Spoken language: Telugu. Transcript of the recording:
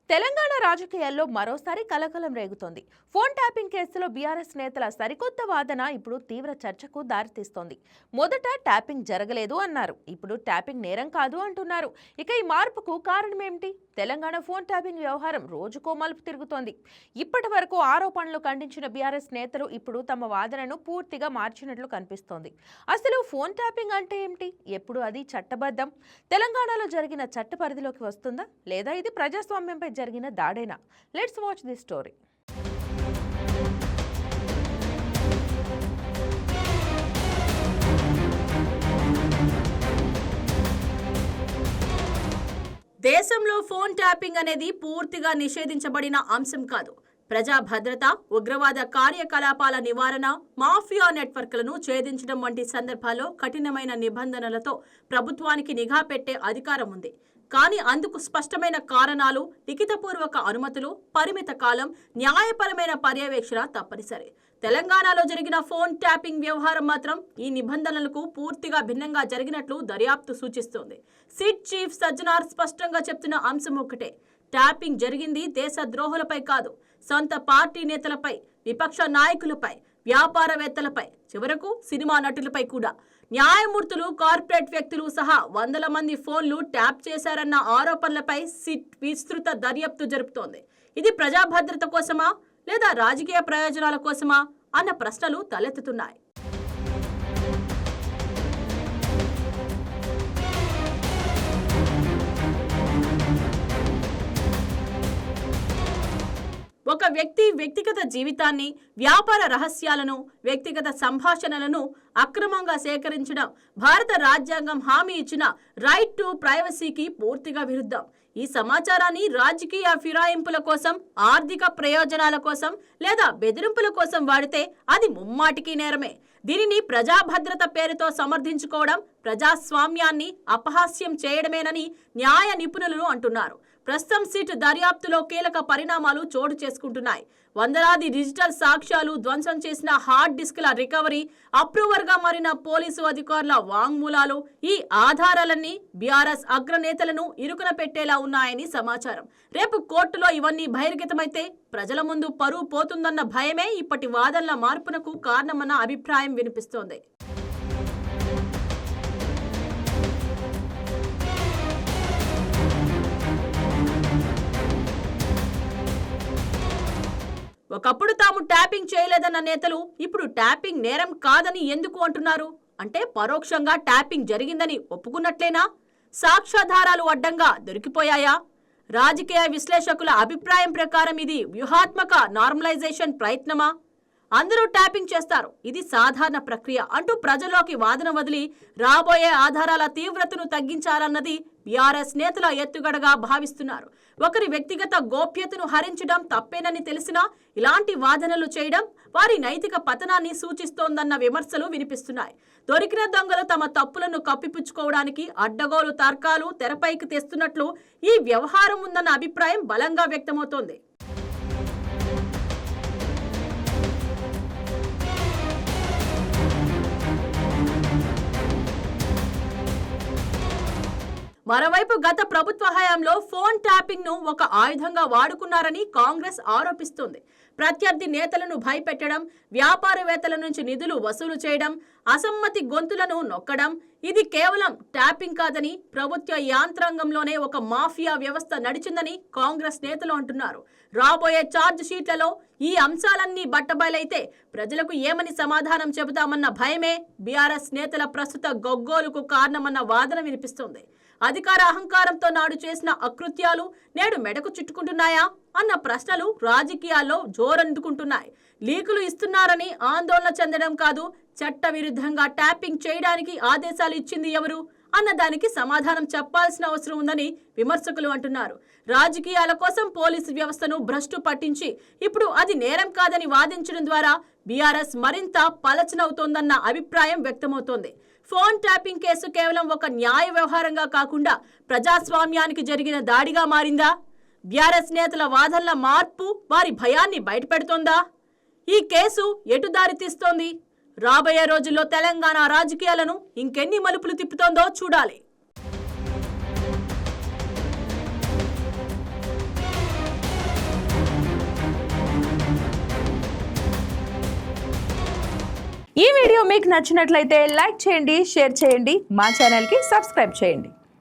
తెలంగాణ రాజకీయాల్లో మరోసారి కలకలం రేగుతోంది. ఫోన్ ట్యాపింగ్ కేసులో బీఆర్ఎస్ నేతల సరికొత్త వాదన ఇప్పుడు తీవ్ర చర్చకు దారితీస్తోంది. మొదట ట్యాపింగ్ జరగలేదు అన్నారు, ఇప్పుడు ట్యాపింగ్ నేరం కాదు అంటున్నారు. ఇక ఈ మార్పుకు కారణమేమిటి? తెలంగాణ ఫోన్ ట్యాపింగ్ వ్యవహారం రోజుకో మలుపు తిరుగుతోంది. ఇప్పటి వరకు ఆరోపణలు ఖండించిన బీఆర్ఎస్ నేతలు ఇప్పుడు తమ వాదనను పూర్తిగా మార్చినట్లు కనిపిస్తోంది. అసలు ఫోన్ ట్యాపింగ్ అంటే ఏమిటి? ఎప్పుడు అది చట్టబద్ధం? తెలంగాణలో జరిగిన చట్ట పరిధిలోకి వస్తుందా, లేదా ఇది ప్రజాస్వామ్యంపై జరిగిన దాడేనా? Let's watch this story. దేశంలో ఫోన్ ట్యాపింగ్ అనేది పూర్తిగా నిషేధించబడిన అంశం కాదు. ప్రజా భద్రత, ఉగ్రవాద కార్యకలాపాల నివారణ, మాఫియా నెట్వర్క్లను ఛేదించడం వంటి సందర్భాల్లో కఠినమైన నిబంధనలతో ప్రభుత్వానికి నిఘా పెట్టే అధికారం ఉంది. కానీ అందుకు స్పష్టమైన కారణాలు, లిఖితపూర్వక అనుమతులు, పరిమిత కాలం, న్యాయపరమైన పర్యవేక్షణ తప్పనిసరి. తెలంగాణలో జరిగిన ఫోన్ ట్యాపింగ్ వ్యవహారం మాత్రం ఈ నిబంధనలకు పూర్తిగా భిన్నంగా జరిగినట్లు దర్యాప్తు సూచిస్తోంది. సిట్ చీఫ్ సజ్జనార్ స్పష్టంగా చెప్తున్న అంశం ఒక్కటే: ట్యాపింగ్ జరిగింది దేశ ద్రోహులపై కాదు, సొంత పార్టీ నేతలపై, విపక్ష నాయకులపై, వ్యాపారవేత్తలపై, చివరకు సినిమా నటులపై కూడా. న్యాయమూర్తులు, కార్పొరేట్ వ్యక్తులు సహా వందల మంది ఫోన్లు ట్యాప్ చేశారన్న ఆరోపణలపై సిట్ విస్తృత దర్యాప్తు జరుపుతోంది. ఇది ప్రజా భద్రత కోసమా, లేదా రాజకీయ ప్రయోజనాల కోసమా అన్న ప్రశ్నలు తలెత్తుతున్నాయి. ఒక వ్యక్తి వ్యక్తిగత జీవితాన్ని, వ్యాపార రహస్యాలను, వ్యక్తిగత సంభాషణలను అక్రమంగా సేకరించడం భారత రాజ్యాంగం హామీ ఇచ్చిన రైట్ టు ప్రైవసీకి పూర్తిగా విరుద్ధం. ఈ సమాచారాన్ని రాజకీయ ఫిరాయింపుల కోసం, ఆర్థిక ప్రయోజనాల కోసం లేదా బెదిరింపుల కోసం వాడితే అది ముమ్మాటికి నేరమే. దీనిని ప్రజా భద్రత పేరుతో సమర్థించుకోవడం ప్రజాస్వామ్యాన్ని అపహాస్యం చేయడమేనని న్యాయ నిపుణులు అంటున్నారు. ప్రస్తుతం సిట్ దర్యాప్తులో కీలక పరిణామాలు చోటు చేసుకుంటున్నాయి. వందలాది డిజిటల్ సాక్ష్యాలు, ధ్వంసం చేసిన హార్డ్ డిస్క్ల రికవరీ, అప్రూవర్గా మారిన పోలీసు అధికారుల వాంగ్మూలాలు, ఈ ఆధారాలన్నీ బీఆర్ఎస్ అగ్రనేతలను ఇరుకున పెట్టేలా ఉన్నాయని సమాచారం. రేపు కోర్టులో ఇవన్నీ బహిర్గతమైతే ప్రజల ముందు పరువు పోతుందన్న భయమే ఇప్పటి వాదనల మార్పునకు కారణమన్న అభిప్రాయం వినిపిస్తోంది. ఒకప్పుడు తాము ట్యాపింగ్ చేయలేదన్న నేతలు ఇప్పుడు ట్యాపింగ్ నేరం కాదని ఎందుకు అంటున్నారు? అంటే పరోక్షంగా ట్యాపింగ్ జరిగిందని ఒప్పుకున్నట్లేనా? సాక్ష్యాధారాలు అడ్డంగా దొరికిపోయాయా? రాజకీయ విశ్లేషకుల అభిప్రాయం ప్రకారం ఇది వ్యూహాత్మక నార్మలైజేషన్ ప్రయత్నమా? అందరూ ట్యాపింగ్ చేస్తారు, ఇది సాధారణ ప్రక్రియ అంటూ ప్రజల్లోకి వాదన వదిలి రాబోయే ఆధారాల తీవ్రతను తగ్గించాలన్నది బీఆర్ఎస్ నేతల ఎత్తుగడగా భావిస్తున్నారు. ఒకరి వ్యక్తిగత గోప్యతను హరించడం తప్పేనని తెలిసినా ఇలాంటి వాదనలు చేయడం వారి నైతిక పతనాన్ని సూచిస్తోందన్న విమర్శలు వినిపిస్తున్నాయి. దొరికిన దొంగలు తమ తప్పులను కప్పిపుచ్చుకోవడానికి అడ్డగోలు తర్కాలు తెరపైకి తెస్తున్నట్లు ఈ వ్యవహారం ఉందన్న అభిప్రాయం బలంగా వ్యక్తమవుతోంది. మరోవైపు గత ప్రభుత్వ హయాంలో ఫోన్ ట్యాపింగ్ ను ఒక ఆయుధంగా వాడుకున్నారని కాంగ్రెస్ ఆరోపిస్తోంది. ప్రత్యర్థి నేతలను భయపెట్టడం, వ్యాపారవేత్తల నుంచి నిధులు వసూలు చేయడం, అసమ్మతి గొంతులను నొక్కడం, ఇది కేవలం ట్యాపింగ్ కాదని, ప్రభుత్వ యాంత్రాంగంలోనే ఒక మాఫియా వ్యవస్థ నడిచిందని కాంగ్రెస్ నేతలు అంటున్నారు. రాబోయే ఛార్జ్ షీట్లలో ఈ అంశాలన్నీ బట్టబయలైతే ప్రజలకు ఏమని సమాధానం చెబుతామన్న భయమే బీఆర్ఎస్ నేతల ప్రస్తుత గొగ్గోలుకు కారణమన్న వాదన వినిపిస్తోంది. అధికార అహంకారంతో నాడు చేసిన అకృత్యాలు నేడు మెడకు చుట్టుకుంటున్నాయా అన్న ప్రశ్నలు రాజకీయాల్లో జోరందుకుంటున్నాయి. లీకులు ఇస్తున్నారని ఆందోళన చెందడం కాదు, చట్ట విరుద్ధంగా ట్యాపింగ్ చేయడానికి ఆదేశాలు ఇచ్చింది ఎవరు అన్న దానికి సమాధానం చెప్పాల్సిన అవసరం ఉందని విమర్శకులు అంటున్నారు. రాజకీయాల కోసం పోలీసు వ్యవస్థను భ్రష్టు పట్టించి ఇప్పుడు అది నేరం కాదని వాదించడం ద్వారా బీఆర్ఎస్ మరింత పలచనవుతోందన్న అభిప్రాయం వ్యక్తమవుతోంది. ఫోన్ ట్యాపింగ్ కేసు కేవలం ఒక న్యాయ వ్యవహారంగా కాకుండా ప్రజాస్వామ్యానికి జరిగిన దాడిగా మారిందా? బీఆర్ఎస్ నేతల వాదనల మార్పు వారి భయాన్ని బయటపెడుతోందా? ఈ కేసు ఎటు దారి తీస్తోంది? రాబోయే రోజుల్లో తెలంగాణ రాజకీయాలను ఇంకెన్ని మలుపులు తిప్పుతోందో చూడాలి. ఈ వీడియో మీకు నచ్చినట్లయితే లైక్ చేయండి, షేర్ చేయండి, మా ఛానల్కి సబ్స్క్రైబ్ చేయండి.